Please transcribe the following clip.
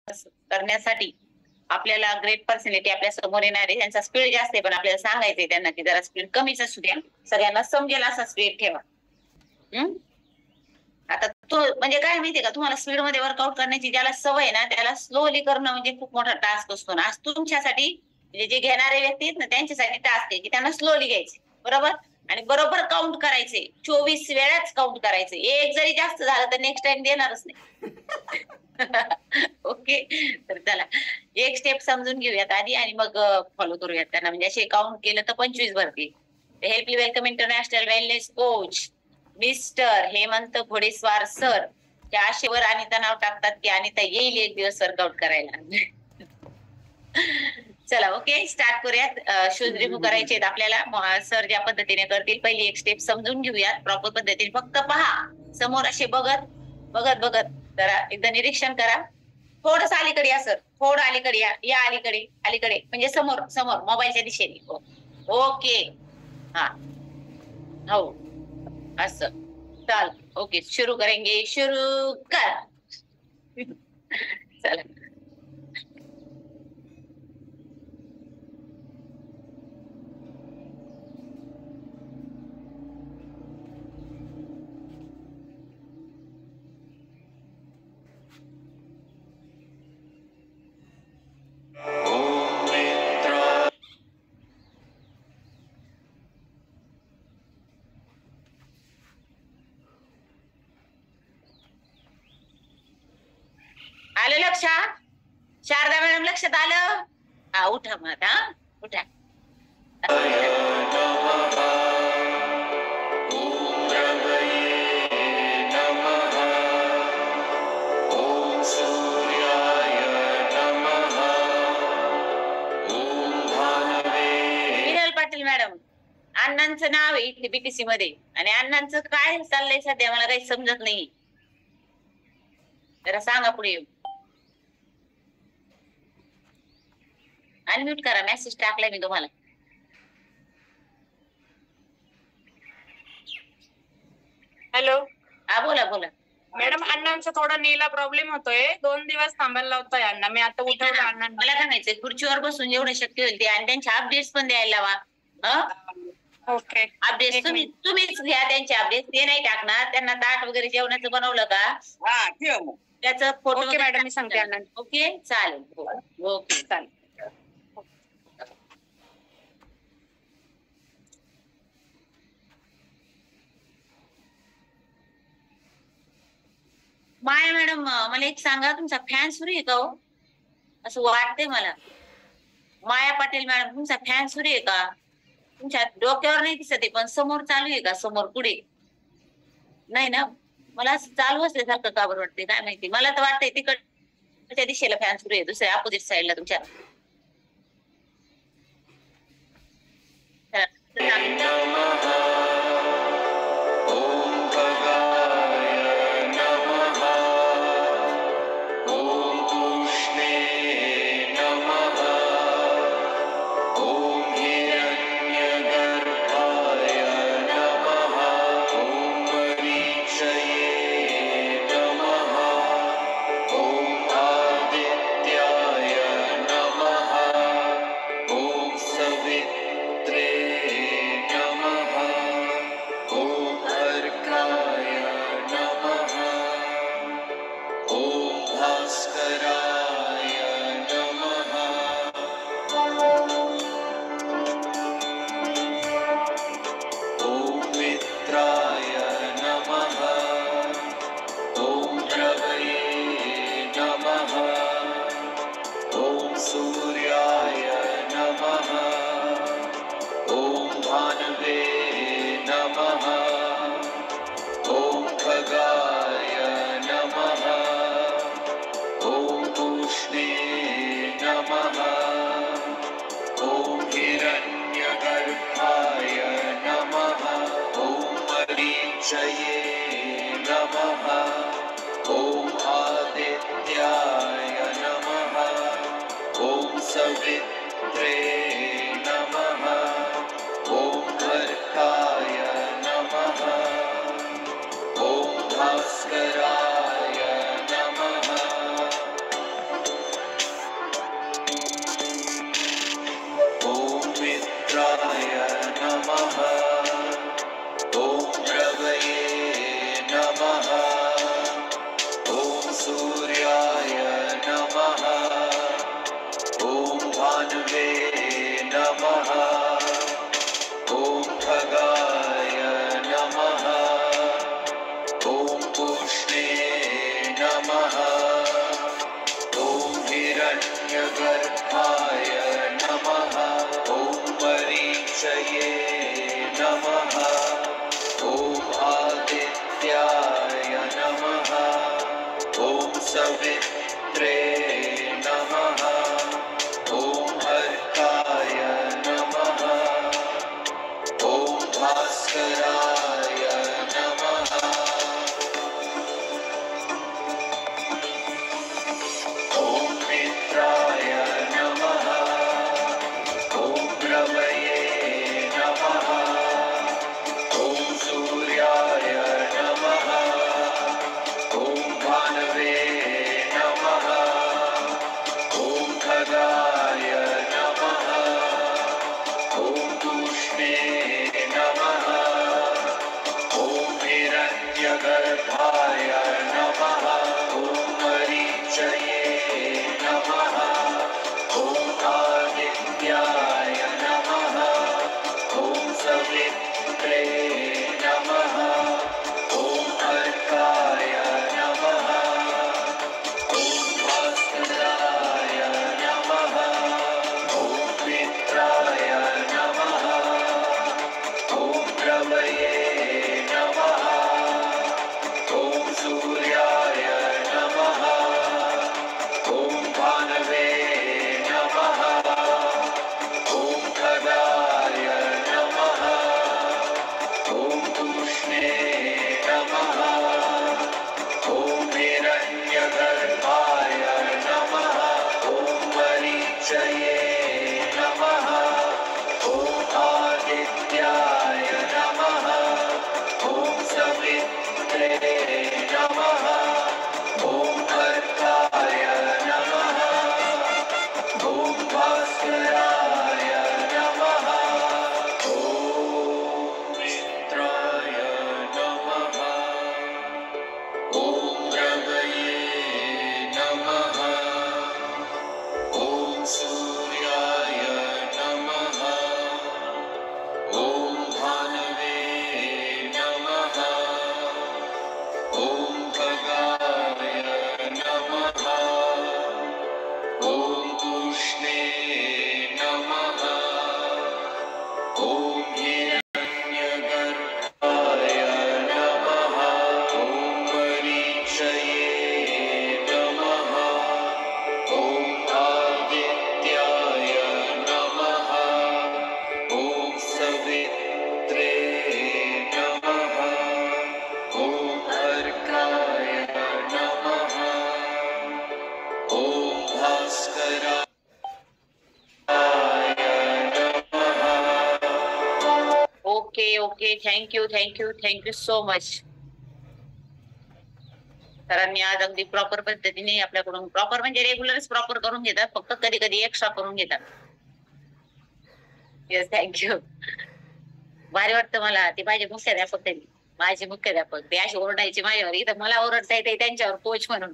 करण्यासाठी आपल्याला great personality आपल्या समोर येणार आहे. त्यांचा स्पीड जास्त आहे पण आपल्याला सांगायचंय त्यांना की जरा स्पीड कमीच असू द्या, सगळ्यांना समजेल असा स्पीड ठेवा. आता तो म्हणजे काय माहितीये का, तुम्हाला स्पीड मध्ये वर्कआउट करण्याची ज्याला सवय ना त्याला स्लोली करणं म्हणजे खूप मोठा टास्क असतो ना. आज तुमच्यासाठी म्हणजे जे घेणारे व्यक्ती आहेत ना त्यांच्यासाठी टास्क आहे की त्यांना स्लोली घ्यायचे, बरोबर, आणि बरोबर काउंट करायचे. 24 वेळाच काउंट करायचे. एक जरी जास्त झालं तर नेक्स्ट टाइम देणारच नाही. ओके, तर चला एक स्टेप समजून घेऊयात आधी आणि मग फॉलो करूयात त्यांना. म्हणजे असे काउंट केलं तर 25 भरतील. Help you welcome international wellness coach mister Hemant Ghodeswar sir. त्या आशेवर अनिता नाव टाकतात की अनिता येईल एक दिवस वर्कआउट करायला. चला ओके, स्टार्ट करूयात. शूज रिमूव्ह करायचे आपल्याला. सर ज्या पद्धतीने करतील पहिली एक स्टेप समजून घेऊयात प्रॉपर पद्धतीने. फक्त पहा समोर असे बघत बघत बघत जरा एकदा निरीक्षण करा. थोडस अलीकडे या सर, थोडं अलीकडे या अलीकडे अलीकडे म्हणजे समोर समोर मोबाईलच्या दिशेने. ओके, हा हो असं चाल. ओके शुरू करेंगे, शुरू कर. चला आलं लक्षात? शारदा मॅडम लक्षात आलं? हा उठा मग आता, उठा. विनल पाटील मॅडम, अण्णांचं नाव आहे इथे बीटीसी मध्ये आणि अण्णांचं काय चाललंय सध्या मला काही समजत नाही. जरा सांगा पुढे. अनम्यूट करा, मेसेज टाकलाय मी तुम्हाला. हॅलो, हा बोला बोला मॅडम. अण्णांचा थोडा नीला प्रॉब्लेम होतोय, 2 दिवस थांबायला लावतोय अण्णा. मी आता उठवलं अण्णांना. मला काय माहितीये, खुर्चीवर बसून जेवढं शक्य होईल ते आणि त्यांच्या अपडेट्स पण द्यायला लावा. ओके, अपडेट्स तुम्हीच घ्या त्यांचे अपडेट्स. ते नाही टाकणार. त्यांना ताट वगैरे जेवणाचं बनवलं का हा ठेव त्याचं फोटो. ओके मॅडम, मी सांगते अण्णा. ओके चालेल, ओके चालेल. माया मॅडम, मला एक सांगा, तुमचा फॅन सुरू आहे का हो? असं वाटतंय मला. माया पाटील मॅडम, तुमचा फॅन सुरू आहे का? तुमच्या डोक्यावर नाही दिसत आहे पण समोर चालू आहे का? समोर पुढे नाही ना? मला असं चालू असल्यासारखं का बरं वाटतंय काय माहिती. मला तर वाटतंय तिकडच्या दिशेला फॅन सुरू आहे, दुसऱ्या अपोजिट साईडला तुमच्या. हिरण्यगर्भाय नमः। ॐ मरीचये नमः। ॐ आदित्याय नमः। ॐ सवित्रे नमः। ॐ अर्काय नमः। ॐ भास्कराय नमः। ॐ मित्राय नमः। ॐ रवये नमः। ॐ सूर्याय नमः। ॐ भानवे नमः। ॐ खगाय नमः। ॐ तूष्णे नमः। ॐ हिरण्यगर्भाय नमः। ॐ मरीचये नमः। ॐ आदित्याय नमः। ॐ सवित्रे नमः। ॐ अर्काय नमः। ॐ भास्कराय नमः। ॐ मित्राय नमः। ॐ रवये नमः। ॐ सूर्याय नमः। ॐ भानवे नमः। ॐ खगाय नमः। ॐ तूष्णे नमः। ॐ हिरण्यगर्भाय नमः। ॐ मरीचये नमः। ॐ आदित्याय नमः। ॐ सवित्रे नमः। ॐ अर्काय नमः। ॐ भास्कराय नमः। ॐ मित्राय नमः। ॐ रवये नमः। ॐ सूर्याय नमः। ॐ भानवे नमः। ॐ खगाय नमः। ॐ तूष्णे नमः। ॐ हिरण्यगर्भाय नमः। ॐ मरीचये नमः। ॐ आदित्याय नमः। ॐ सवित्रे नमः। ॐ अर्काय नमः। ॐ भास्कराय नमः। Okay okay, thank you so much. सरांनी आज अगदी प्रॉपर पद्धतीने आपल्याकडून प्रॉपर म्हणजे रेग्युलरच प्रॉपर करून घेतात, फक्त कधी कधी एक्स्ट्रा करून घेतात. Yes, thank you. भारी वाटतं मला. ते माझे मुख्याध्यापक, माझे मुख्याध्यापक ते अशी ओरडायचे माझ्यावर, इथं मला ओरडता येते त्यांच्यावर कोच म्हणून.